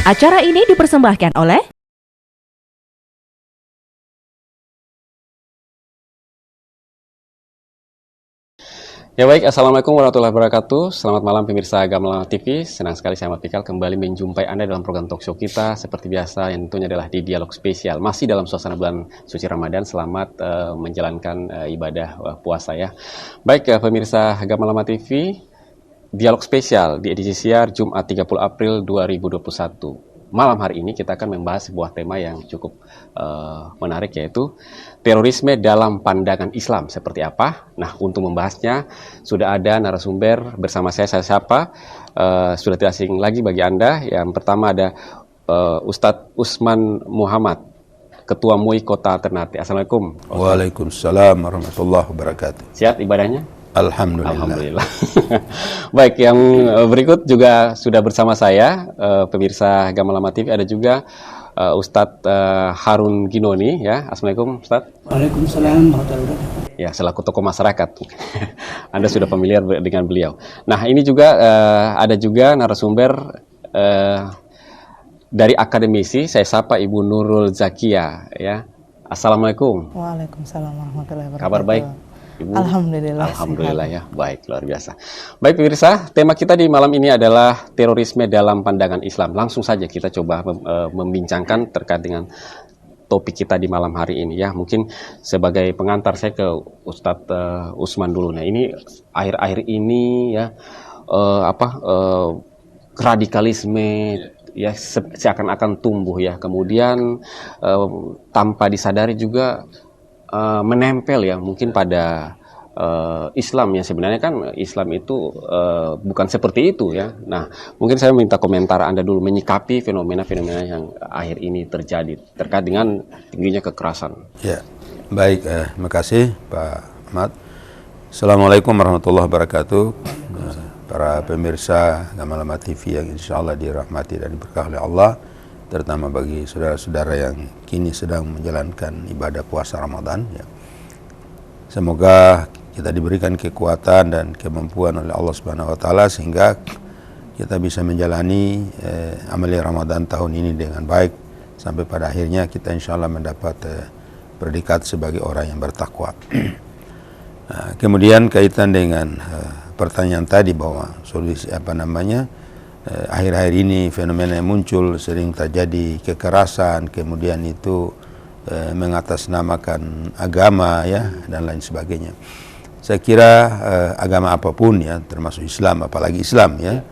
Acara ini dipersembahkan oleh Ya baik, Assalamualaikum warahmatullahi wabarakatuh. Selamat malam pemirsa Gamelan TV. Senang sekali saya Ahmad Fikal kembali menjumpai Anda dalam program talkshow kita. Seperti biasa yang tentunya adalah di Dialog Spesial. Masih dalam suasana bulan suci Ramadan. Selamat menjalankan ibadah puasa ya. Baik pemirsa Gamelan TV, Dialog Spesial di edisi siar Jumat 30 April 2021. Malam hari ini kita akan membahas sebuah tema yang cukup menarik, yaitu terorisme dalam pandangan Islam seperti apa. Nah, untuk membahasnya sudah ada narasumber bersama saya siapa? Sudah tidak asing lagi bagi Anda. Yang pertama ada Ustadz Usman Muhammad, Ketua MUI Kota Ternate. Assalamualaikum. Waalaikumsalam warahmatullahi wabarakatuh. Sehat ibadahnya? Alhamdulillah. Alhamdulillah. Baik, yang berikut juga sudah bersama saya, pemirsa Gamelan TV, ada juga Ustadz Harun Ginoni ya. Assalamualaikum Ustadz. Waalaikumsalam warahmatullahi wabarakatuh. Ya, selaku tokoh masyarakat. Anda sudah familiar dengan beliau. Nah, ini juga ada juga narasumber dari akademisi, saya sapa Ibu Nurul Zakia ya. Assalamualaikum. Waalaikumsalam warahmatullahi wabarakatuh. Kabar baik, Ibu? Alhamdulillah. Alhamdulillah ya, baik, luar biasa. Baik pemirsa, tema kita di malam ini adalah terorisme dalam pandangan Islam. Langsung saja kita coba membincangkan terkait dengan topik kita di malam hari ini ya. Mungkin sebagai pengantar saya ke Ustadz Usman dulu. Nah, ini akhir-akhir ini ya radikalisme ya seakan-akan tumbuh ya. Kemudian tanpa disadari juga menempel ya mungkin pada Islam ya. Sebenarnya kan Islam itu bukan seperti itu ya. Nah, mungkin saya minta komentar Anda dulu menyikapi fenomena-fenomena yang akhir ini terjadi terkait dengan tingginya kekerasan. Ya, baik, terima kasih Pak Ahmad. Assalamualaikum warahmatullahi wabarakatuh. Para pemirsa Gamelan TV yang insya Allah dirahmati dan diberkahi oleh Allah, terutama bagi saudara-saudara yang kini sedang menjalankan ibadah puasa Ramadan ya. Semoga kita diberikan kekuatan dan kemampuan oleh Allah Subhanahu wa taala sehingga kita bisa menjalani amalia Ramadan tahun ini dengan baik sampai pada akhirnya kita insya Allah mendapat predikat sebagai orang yang bertakwa. Nah, kemudian kaitan dengan pertanyaan tadi bahwa solusi akhir-akhir ini fenomena yang muncul sering terjadi kekerasan, kemudian itu mengatasnamakan agama ya dan lain sebagainya. Saya kira agama apapun ya, termasuk Islam, apalagi Islam ya,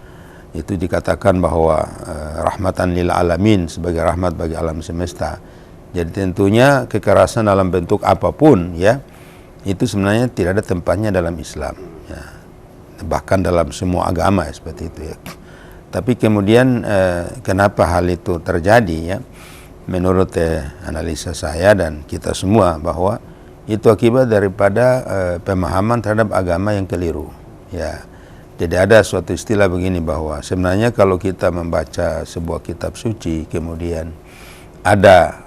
itu dikatakan bahwa rahmatan lil alamin, sebagai rahmat bagi alam semesta. Jadi tentunya kekerasan dalam bentuk apapun ya, itu sebenarnya tidak ada tempatnya dalam Islam ya. Bahkan dalam semua agama ya, seperti itu ya. Tapi kemudian kenapa hal itu terjadi ya? Menurut analisa saya dan kita semua bahwa itu akibat daripada pemahaman terhadap agama yang keliru. Ya, jadi ada suatu istilah begini bahwa sebenarnya kalau kita membaca sebuah kitab suci kemudian ada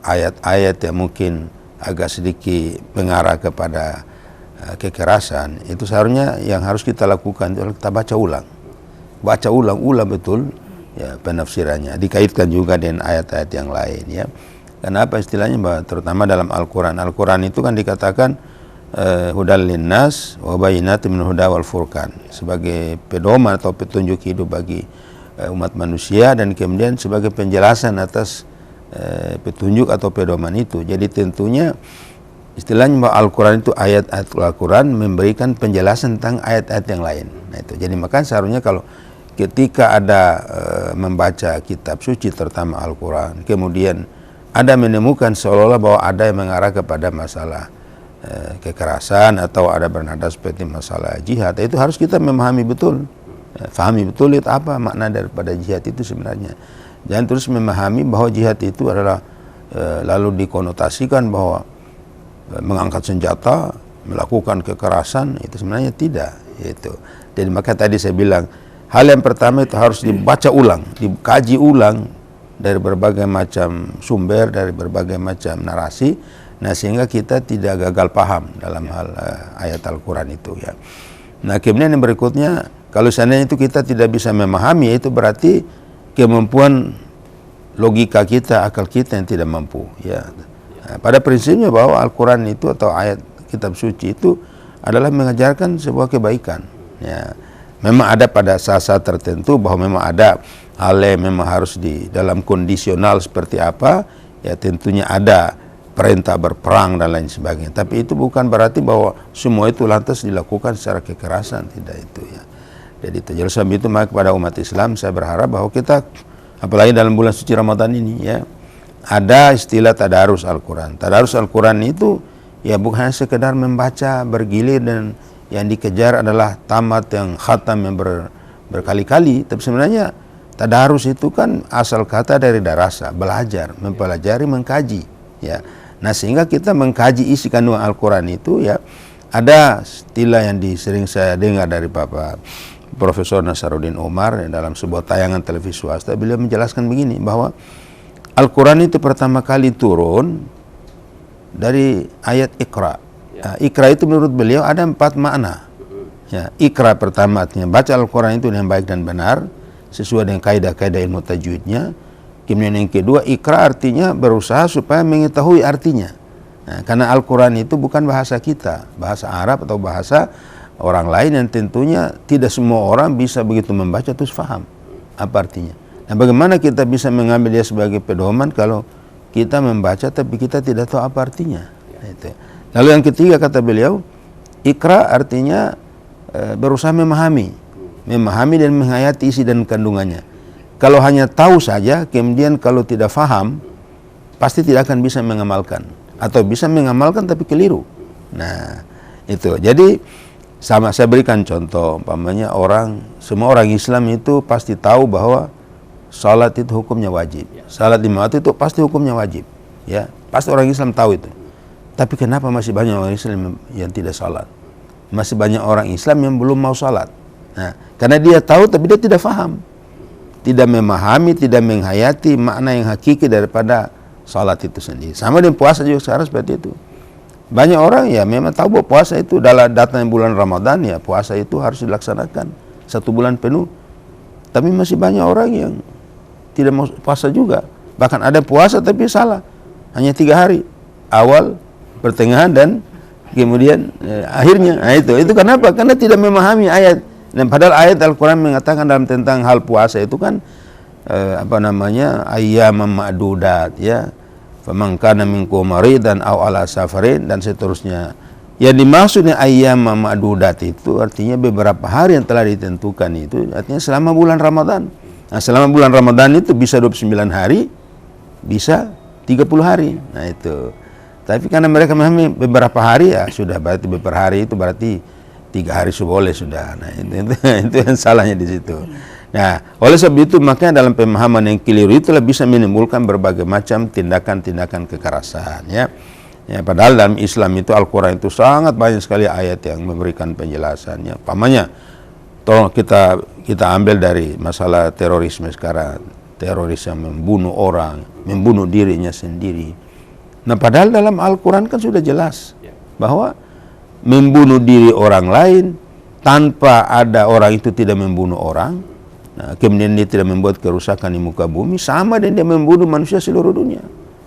ayat-ayat yang mungkin agak sedikit mengarah kepada kekerasan, itu seharusnya yang harus kita lakukan adalah kita baca ulang betul ya penafsirannya, dikaitkan juga dengan ayat-ayat yang lain ya. Kenapa istilahnya bahwa terutama dalam Al-Quran itu kan dikatakan hudal linnas wa bayyinatin minal huda wal furqan, sebagai pedoman atau petunjuk hidup bagi umat manusia dan kemudian sebagai penjelasan atas petunjuk atau pedoman itu. Jadi tentunya istilahnya bahwa Al-Quran itu ayat-ayat Al-Quran memberikan penjelasan tentang ayat-ayat yang lain. Nah itu jadi maka seharusnya kalau ketika ada membaca kitab suci terutama Al-Quran, kemudian ada menemukan seolah-olah bahwa ada yang mengarah kepada masalah kekerasan atau ada bernada seperti masalah jihad, itu harus kita memahami betul, fahami betul itu apa makna daripada jihad itu sebenarnya. Jangan terus memahami bahwa jihad itu adalah lalu dikonotasikan bahwa mengangkat senjata, melakukan kekerasan, itu sebenarnya tidak. Itu. Jadi maka tadi saya bilang hal yang pertama itu harus dibaca ulang, dikaji ulang dari berbagai macam sumber, dari berbagai macam narasi, nah sehingga kita tidak gagal paham dalam hal ayat Al-Quran itu ya. Nah kemudian yang berikutnya, kalau seandainya itu kita tidak bisa memahami, itu berarti kemampuan logika kita, akal kita yang tidak mampu. Ya, nah, pada prinsipnya bahwa Al-Quran itu atau ayat kitab suci itu adalah mengajarkan sebuah kebaikan. Ya, memang ada pada saat-saat tertentu bahwa memang ada hal yang memang harus di dalam kondisional seperti apa. Ya, tentunya ada perintah berperang dan lain sebagainya. Tapi itu bukan berarti bahwa semua itu lantas dilakukan secara kekerasan, tidak itu ya. Jadi terjelas itu, maka kepada umat Islam saya berharap bahwa kita, apalagi dalam bulan suci Ramadan ini ya, ada istilah tadarus Al-Quran. Tadarus Al-Quran itu ya bukan hanya sekedar membaca bergilir dan yang dikejar adalah tamat yang khatam yang berkali-kali, tapi sebenarnya tadarus itu kan asal kata dari darasa, belajar, mempelajari, mengkaji ya. Nah, sehingga kita mengkaji isi kandungan Al-Quran itu ya, ada istilah yang sering saya dengar dari Bapak Profesor Nasaruddin Umar ya, dalam sebuah tayangan televisi swasta. Beliau menjelaskan begini, bahwa Al-Quran itu pertama kali turun dari ayat Iqra. Nah, Iqra itu menurut beliau ada 4 makna. Ya, Iqra pertama artinya baca Al-Quran itu dengan baik dan benar sesuai dengan kaidah-kaidah ilmu tajwidnya. Kemudian yang kedua, Iqra artinya berusaha supaya mengetahui artinya. Nah, karena Al-Quran itu bukan bahasa kita, bahasa Arab atau bahasa orang lain yang tentunya tidak semua orang bisa begitu membaca terus faham apa artinya. Nah, bagaimana kita bisa mengambil dia sebagai pedoman kalau kita membaca tapi kita tidak tahu apa artinya. Nah, itu. Lalu yang ketiga kata beliau, Iqra artinya berusaha memahami dan menghayati isi dan kandungannya. Kalau hanya tahu saja, kemudian kalau tidak faham, pasti tidak akan bisa mengamalkan. Atau bisa mengamalkan tapi keliru. Nah, itu. Jadi, saya berikan contoh. Umpamanya semua orang Islam itu pasti tahu bahwa salat itu hukumnya wajib. Salat 5 waktu itu pasti hukumnya wajib. Ya, pasti orang Islam tahu itu. Tapi kenapa masih banyak orang Islam yang tidak salat? Masih banyak orang Islam yang belum mau salat. Nah, karena dia tahu tapi dia tidak faham. Tidak memahami, tidak menghayati makna yang hakiki daripada salat itu sendiri. Sama dengan puasa juga sekarang seperti itu. Banyak orang ya memang tahu bahwa puasa itu dalam datang bulan Ramadan ya puasa itu harus dilaksanakan 1 bulan penuh. Tapi masih banyak orang yang tidak mau puasa juga. Bahkan ada puasa tapi salah. Hanya 3 hari. Awal, pertengahan dan kemudian akhirnya. Nah, itu kenapa? Karena tidak memahami ayat. Dan padahal ayat Al-Quran mengatakan dalam tentang hal puasa itu kan ayyamam ma'dudat ya. Faman kana minkum maridan aw ala safarin dan seterusnya. Yang dimaksudnya ayyamam ma'dudat itu artinya beberapa hari yang telah ditentukan, itu artinya selama bulan Ramadan. Nah, selama bulan Ramadan itu bisa 29 hari, bisa 30 hari. Nah, itu. Tapi karena mereka memahami beberapa hari ya sudah, berarti beberapa hari itu berarti 3 hari boleh sudah. Nah, itu yang salahnya di situ. Nah, oleh sebab itu makanya dalam pemahaman yang keliru itulah bisa menimbulkan berbagai macam tindakan-tindakan kekerasan ya. Ya, padahal dalam Islam itu Al-Quran itu sangat banyak sekali ayat yang memberikan penjelasannya. Pamannya, tolong kita ambil dari masalah terorisme sekarang. Teroris yang membunuh orang, membunuh dirinya sendiri. Nah, padahal dalam Al-Quran kan sudah jelas bahwa membunuh diri orang lain tanpa ada orang itu tidak membunuh orang, nah, kemudian dia tidak membuat kerusakan di muka bumi, sama dengan dia membunuh manusia seluruh dunia.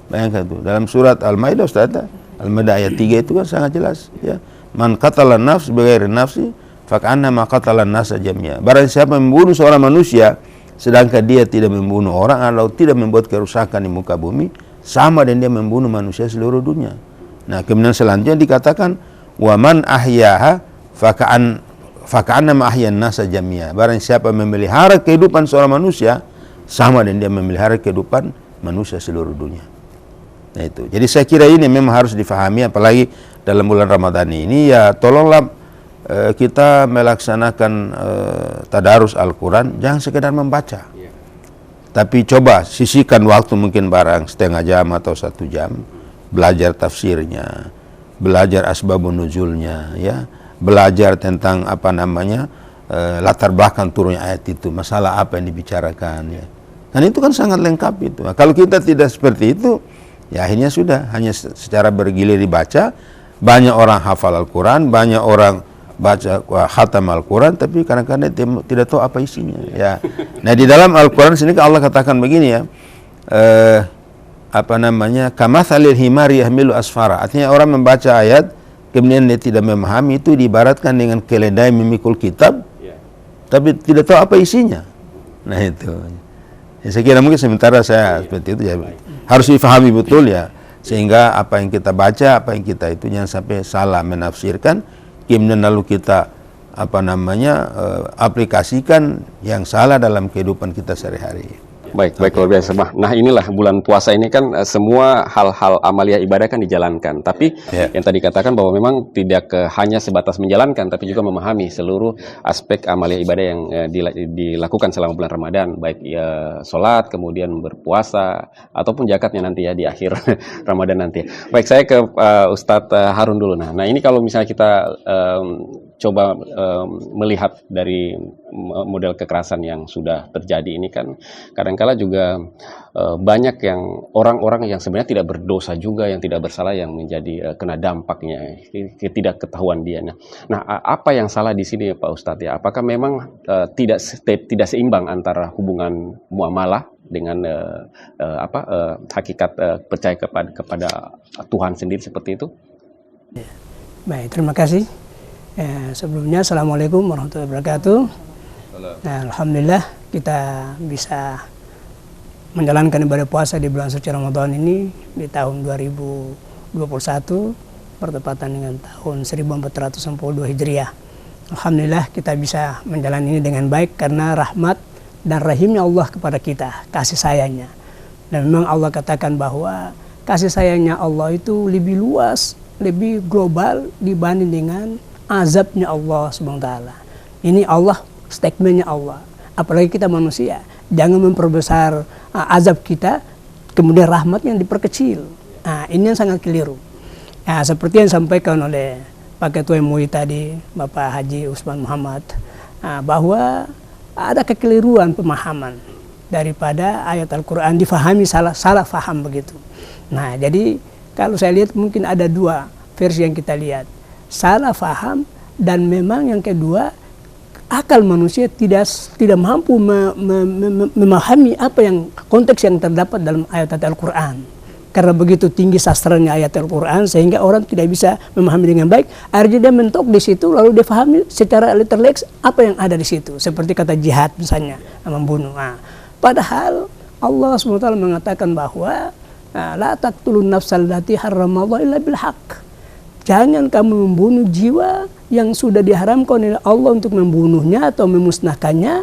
Bayangkan itu dalam surat Al-Maidah, Ustaz, Al-Maidah ayat 3 itu kan sangat jelas ya. Man qatala nafs bighairi nafsi faka'annama qatala nasa jami'a. Barang siapa membunuh seorang manusia sedangkan dia tidak membunuh orang atau tidak membuat kerusakan di muka bumi, sama dengan dia membunuh manusia seluruh dunia. Nah, kemudian selanjutnya dikatakan wa man ahyaha faka'annama ahyan nasa jami'a. Barang siapa memelihara kehidupan seorang manusia sama dengan dia memelihara kehidupan manusia seluruh dunia. Nah, itu. Jadi saya kira ini memang harus difahami, apalagi dalam bulan Ramadan ini ya, tolonglah kita melaksanakan tadarus Al-Quran jangan sekedar membaca. Tapi coba sisihkan waktu mungkin barang setengah jam atau 1 jam belajar tafsirnya, belajar asbabun nuzulnya ya, belajar tentang latar belakang turunnya ayat itu, masalah apa yang dibicarakan ya. Dan itu kan sangat lengkap itu. Nah, kalau kita tidak seperti itu ya akhirnya sudah hanya secara bergilir dibaca, banyak orang hafal Al-Quran, banyak orang baca khatam Al-Quran tapi kadang-kadang tidak tahu apa isinya ya. Nah di dalam Al-Quran sini Allah katakan begini ya, kamatsalil himari yahmilu asfara, artinya orang membaca ayat kemudian dia tidak memahami, itu diibaratkan dengan keledai memikul kitab tapi tidak tahu apa isinya. Nah itu ya, saya kira mungkin sementara saya seperti itu ya, harus difahami betul ya, sehingga apa yang kita baca, apa yang kita itu jangan sampai salah menafsirkan, kemudian lalu kita aplikasikan yang salah dalam kehidupan kita sehari-hari. Baik luar biasa. Nah inilah bulan puasa ini kan semua hal-hal amalia ibadah kan dijalankan. Tapi yang tadi katakan bahwa memang tidak hanya sebatas menjalankan, tapi juga memahami seluruh aspek amalia ibadah yang dilakukan selama bulan Ramadan, baik sholat, kemudian berpuasa, ataupun zakatnya nanti ya di akhir Ramadan nanti. Baik, saya ke Ustadz Harun dulu. Nah ini kalau misalnya kita coba melihat dari model kekerasan yang sudah terjadi ini kan kadangkala juga banyak yang orang-orang yang sebenarnya tidak berdosa juga, yang tidak bersalah, yang menjadi kena dampaknya, ketidakketahuan dia. Nah, apa yang salah di sini Pak Ustadz ya? Apakah memang tidak seimbang antara hubungan muamalah dengan hakikat percaya kepada Tuhan sendiri seperti itu? Baik, terima kasih. Sebelumnya Assalamualaikum warahmatullahi wabarakatuh. Nah, alhamdulillah kita bisa menjalankan ibadah puasa di bulan suci Ramadan ini di tahun 2021 bertepatan dengan tahun 1442 Hijriah. Alhamdulillah kita bisa menjalani ini dengan baik karena rahmat dan rahimnya Allah kepada kita, kasih sayangnya. Dan memang Allah katakan bahwa kasih sayangnya Allah itu lebih luas, lebih global dibanding dengan azabnya Allah SWT. Ini Allah, statementnya Allah. Apalagi kita manusia, jangan memperbesar azab kita, kemudian rahmatnya diperkecil. Nah, ini yang sangat keliru. Nah, seperti yang disampaikan oleh Pak Ketua MUI tadi, Bapak Haji Usman Muhammad, bahwa ada kekeliruan pemahaman daripada ayat Al-Quran, difahami salah faham begitu. Nah, jadi kalau saya lihat mungkin ada dua versi yang kita lihat. Salah faham, dan memang yang kedua akal manusia tidak mampu memahami apa yang konteks yang terdapat dalam ayat Al-Quran, karena begitu tinggi sastranya ayat Al-Quran sehingga orang tidak bisa memahami dengan baik. Akhirnya dia mentok di situ lalu dia pahami secara literally apa yang ada di situ, seperti kata jihad misalnya, membunuh. Padahal Allah SWT mengatakan bahwa la taqtulun nafsal lati harramallahu illa bil haqq. Jangan kamu membunuh jiwa yang sudah diharamkan oleh Allah untuk membunuhnya atau memusnahkannya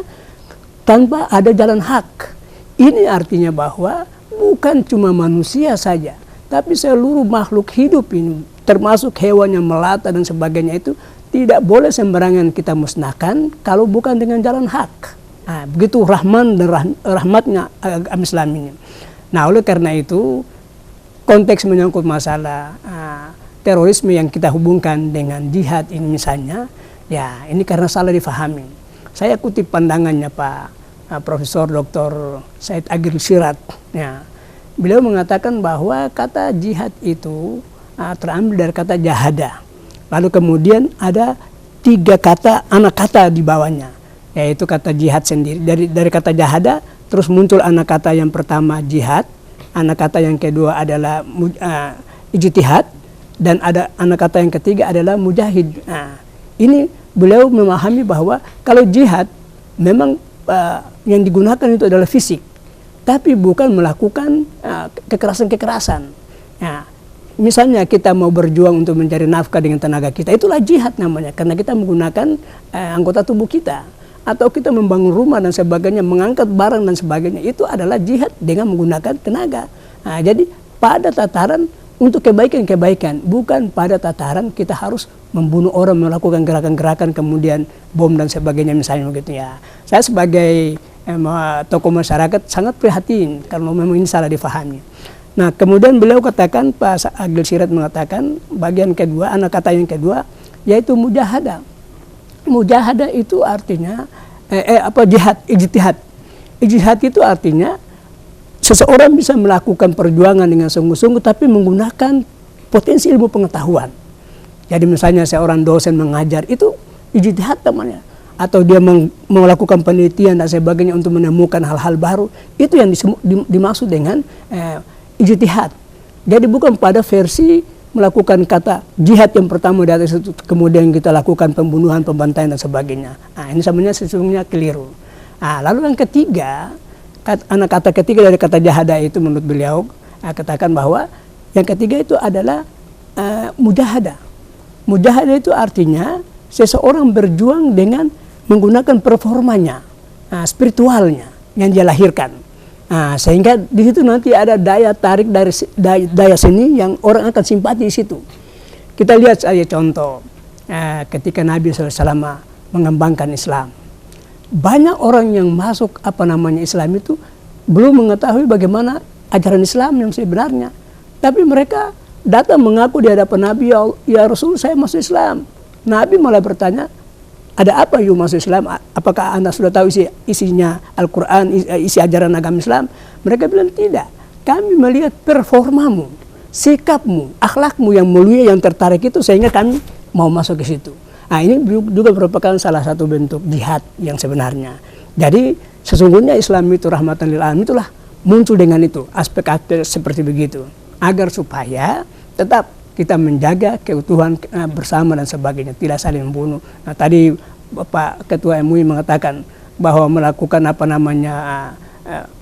tanpa ada jalan hak. Ini artinya bahwa bukan cuma manusia saja, tapi seluruh makhluk hidup ini, termasuk hewan yang melata dan sebagainya, itu tidak boleh sembarangan kita musnahkan kalau bukan dengan jalan hak. Nah, begitu rahman dan rahmatnya agama Islam ini. Nah, oleh karena itu konteks menyangkut masalah terorisme yang kita hubungkan dengan jihad ini misalnya, ya ini karena salah difahami. Saya kutip pandangannya Pak Profesor Dr. Said Agil Sirat. Ya, beliau mengatakan bahwa kata jihad itu terambil dari kata jahada. Lalu kemudian ada 3 kata, anak kata di bawahnya, yaitu kata jihad sendiri. Dari kata jahada terus muncul anak kata yang pertama jihad, anak kata yang kedua adalah ijtihad, dan ada anak kata yang ketiga adalah mujahid. Nah, ini beliau memahami bahwa kalau jihad memang yang digunakan itu adalah fisik, tapi bukan melakukan kekerasan-kekerasan. Nah, misalnya kita mau berjuang untuk mencari nafkah dengan tenaga kita, itulah jihad namanya, karena kita menggunakan anggota tubuh kita. Atau kita membangun rumah dan sebagainya, mengangkat barang dan sebagainya, itu adalah jihad dengan menggunakan tenaga. Nah, jadi pada tataran untuk kebaikan-kebaikan, bukan pada tataran kita harus membunuh orang, melakukan gerakan-gerakan kemudian bom dan sebagainya misalnya begitu ya. Saya sebagai tokoh masyarakat sangat prihatin kalau memang ini salah difahami. Nah, kemudian beliau katakan, Pak Agil Sirat mengatakan bagian kedua, anak kata yang kedua, yaitu mujahadah. Mujahadah itu artinya jihad, ijtihad. Ijtihad itu artinya seseorang bisa melakukan perjuangan dengan sungguh-sungguh tapi menggunakan potensi ilmu pengetahuan. Jadi misalnya seorang dosen mengajar itu ijtihad temannya, atau dia melakukan penelitian dan sebagainya untuk menemukan hal-hal baru, itu yang dimaksud dengan ijtihad. Jadi bukan pada versi melakukan kata jihad yang pertama di atas itu, kemudian kita lakukan pembunuhan, pembantaian dan sebagainya. Nah, ini sebenarnya sesungguhnya keliru. Nah, lalu yang ketiga, kata ketiga dari kata jahada itu menurut beliau katakan bahwa yang ketiga itu adalah mujahadah. Mujahadah itu artinya seseorang berjuang dengan menggunakan performanya, spiritualnya yang dia lahirkan. Sehingga di situ nanti ada daya tarik dari daya seni yang orang akan simpati di situ. Kita lihat saja contoh ketika Nabi SAW mengembangkan Islam. Banyak orang yang masuk Islam itu belum mengetahui bagaimana ajaran Islam yang sebenarnya. Tapi mereka datang mengaku di hadapan Nabi, ya Rasul, saya masuk Islam. Nabi malah bertanya, ada apa yuk masuk Islam? Apakah Anda sudah tahu isinya Al-Quran, isi ajaran agama Islam? Mereka bilang tidak. Kami melihat performamu, sikapmu, akhlakmu yang mulia, yang tertarik itu, sehingga kami mau masuk ke situ. Nah, ini juga merupakan salah satu bentuk jihad yang sebenarnya. Jadi sesungguhnya Islam itu rahmatan lil alamin, itulah muncul dengan itu, aspek-aspek seperti begitu, agar supaya tetap kita menjaga keutuhan bersama dan sebagainya, tidak saling membunuh. Nah, tadi Bapak Ketua MUI mengatakan bahwa melakukan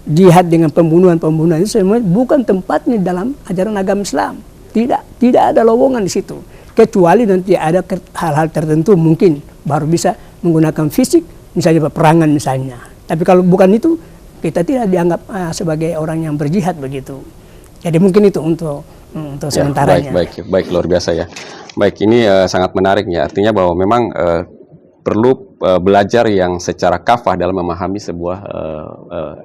jihad dengan pembunuhan itu semuanya bukan tempatnya dalam ajaran agama Islam. Tidak ada lowongan di situ. Kecuali nanti ada hal-hal tertentu mungkin baru bisa menggunakan fisik, misalnya peperangan misalnya. Tapi kalau bukan itu, kita tidak dianggap sebagai orang yang berjihad begitu. Jadi mungkin itu untuk sementaranya. Baik, luar biasa ya. Baik, ini sangat menarik ya. Artinya bahwa memang perlu belajar yang secara kafah dalam memahami sebuah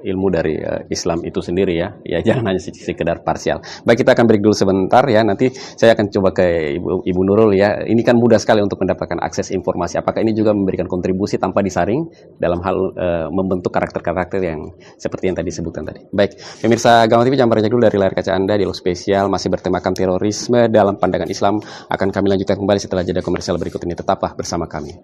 ilmu dari Islam itu sendiri ya. Ya, jangan hanya sekedar parsial. Baik, kita akan break dulu sebentar ya. Nanti saya akan coba ke Ibu Nurul ya. Ini kan mudah sekali untuk mendapatkan akses informasi. Apakah ini juga memberikan kontribusi tanpa disaring dalam hal membentuk karakter-karakter yang seperti yang tadi disebutkan tadi. Baik, pemirsa Gama TV, jangan beranjak dulu dari layar kaca Anda. Dialog spesial masih bertemakan terorisme dalam pandangan Islam akan kami lanjutkan kembali setelah jeda komersial berikut ini. Tetaplah bersama kami.